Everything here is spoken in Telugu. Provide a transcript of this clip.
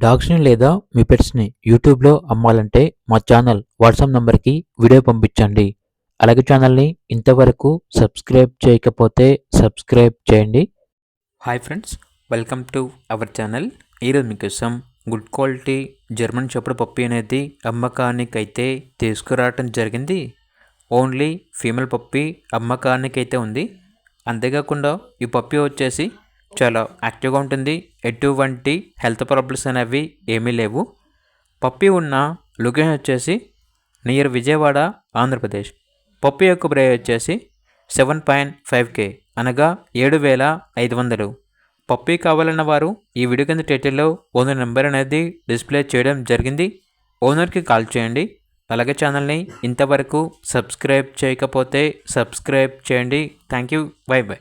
డాగ్స్‌ని లేదా మీ పెట్స్‌ని యూట్యూబ్‌లో అమ్మాలంటే మా ఛానల్ వాట్సాప్ నంబర్‌కి వీడియో పంపించండి. అలాగే ఛానల్‌ని ఇంతవరకు సబ్స్క్రైబ్ చేయకపోతే సబ్స్క్రైబ్ చేయండి. Hi friends, welcome to our channel. ఈరోజు మీకోసం good quality German shepherd puppy అనేది అమ్మకానికైతే తీసుకురావటం జరిగింది. ఓన్లీ ఫీమేల్ పప్పీ అమ్మకానికైతే ఉంది. అంతేకాకుండా ఈ పప్పీ వచ్చేసి చాలా యాక్టివ్గా ఉంటుంది. ఎటువంటి హెల్త్ ప్రాబ్లమ్స్ అనేవి ఏమీ లేవు. పప్పీ ఉన్న లొకేషన్ వచ్చేసి నియర్ విజయవాడ, ఆంధ్రప్రదేశ్. పప్పీ యొక్క ప్రైస్ వచ్చేసి 7.5K అనగా 7,500. పప్పీ కావాలన్న వారు ఈ వీడియో కింద టైటిల్లో ఓనర్ నెంబర్ అనేది డిస్ప్లే చేయడం జరిగింది. ఓనర్కి కాల్ చేయండి. అలాగే ఛానల్ని ఇంతవరకు సబ్స్క్రైబ్ చేయకపోతే సబ్స్క్రైబ్ చేయండి. Thank you. By by.